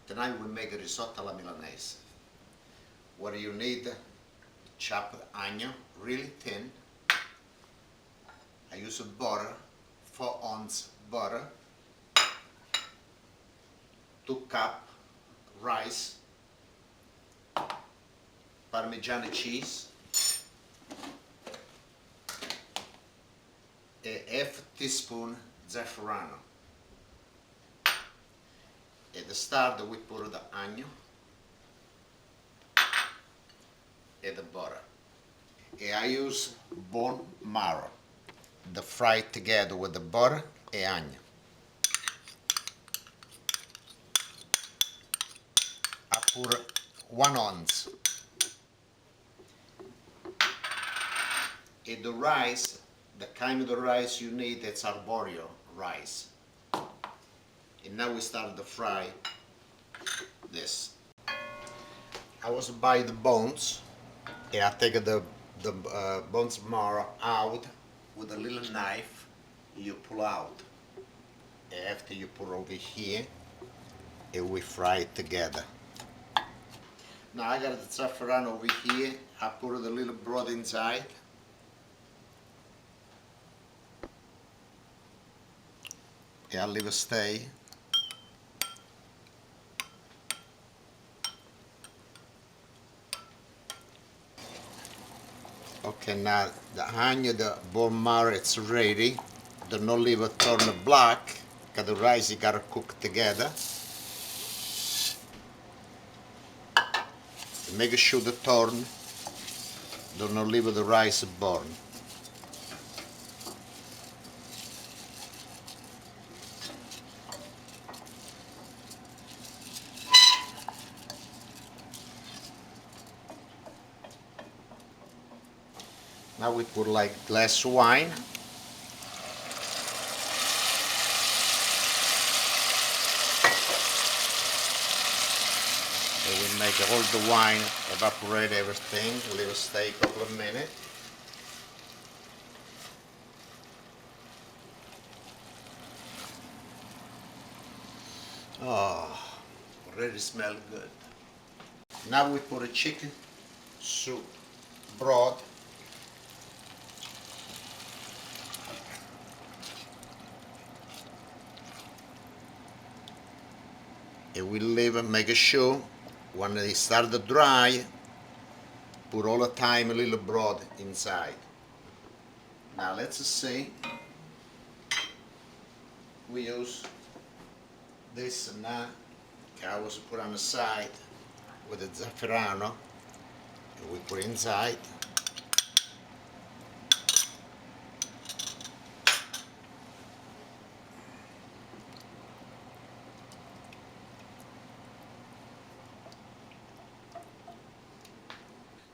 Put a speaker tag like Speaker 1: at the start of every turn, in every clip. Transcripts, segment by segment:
Speaker 1: Tonight we make a risotto alla Milanese. What you need, chopped onion, really thin. I use butter, 4 ounce butter, 2 cup rice, Parmigiano cheese, a half teaspoon Saffron. At the start we put the onion and the butter. And I use bone marrow. The fry together with the butter and onion. I put 1 ounce. And the rice, the kind of the rice you need, it's Arborio Rice. And now we start to fry this. I was buy the bones, and I take the bones marrow out with a little knife. You pull out. After you put over here, and we fry it together. Now I got the saffron over here. I put the little broth inside. And I leave it stay. Okay, now the onion, the bone marrow, it's ready. Do not leave it turn black, because the rice you gotta cook together. Make sure the turn. Do not leave the rice burn. Now we put like glass wine. And we make all the wine, evaporate everything, leave it stay a couple of minutes. Oh, already smell good. Now we put a chicken soup broth. And we leave it, make sure when they start to dry, put all the time a little broth inside. Now let's see. We use this now. I was put on the side with the zafferano, and we put inside.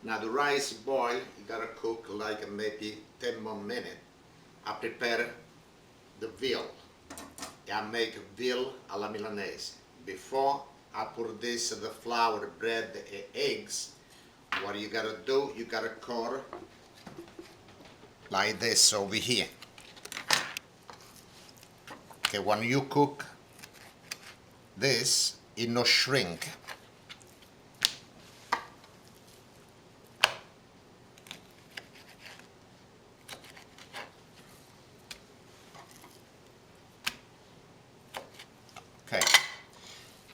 Speaker 1: Now the rice boil, you gotta cook like maybe 10 more minutes. I prepare the veal. I make veal alla Milanese. Before I put this, the flour, bread, and eggs, what you gotta do, you gotta cut like this over here. Okay, when you cook this, it no shrink. Okay,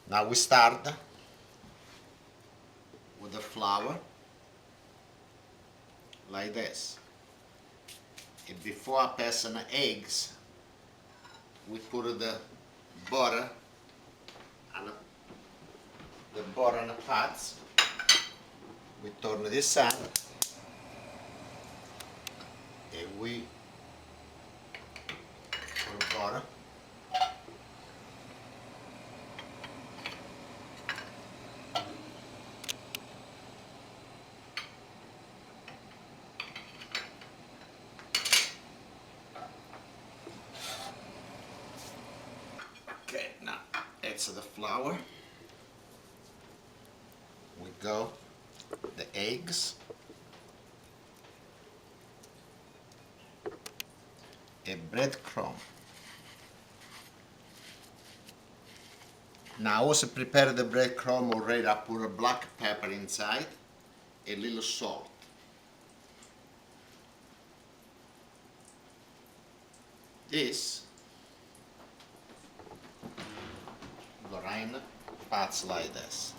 Speaker 1: now we start with the flour like this. And before I pass in the eggs, we put the butter and the butter in the pots. We turn this side and we put butter. Okay, now it's the flour. We go the eggs, a breadcrumb, Now I also prepared the breadcrumb already. I put a black pepper inside, a little salt. This grind parts like this.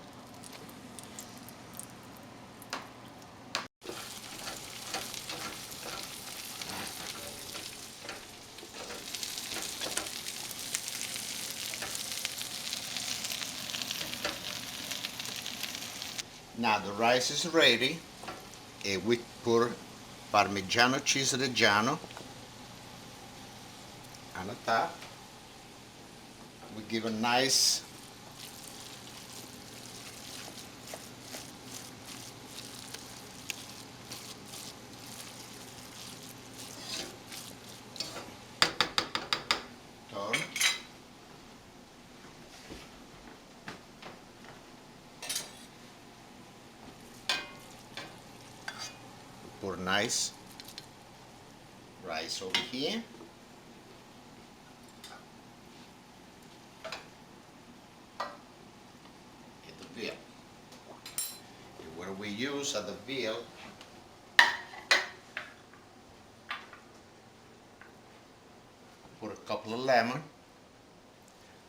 Speaker 1: Now the rice is ready, and we put Parmigiano cheese Reggiano on the top. We give a nice turn. Pour nice rice over here. And the veal. And what we use at the veal, put a couple of lemon.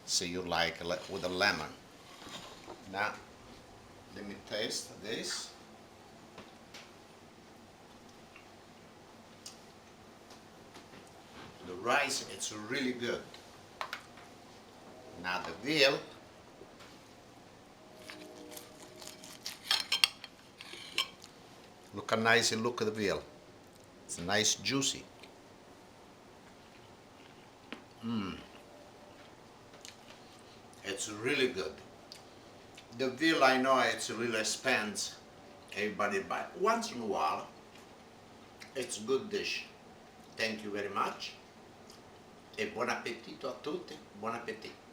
Speaker 1: So you like with a lemon. Now let me taste this. The rice, it's really good. Now the veal, look how nice it look at the veal. It's nice, juicy. It's really good. The veal, I know it's really expensive. Everybody buy once in a while. It's a good dish. Thank you very much. E buon appetito a tutti, buon appetito.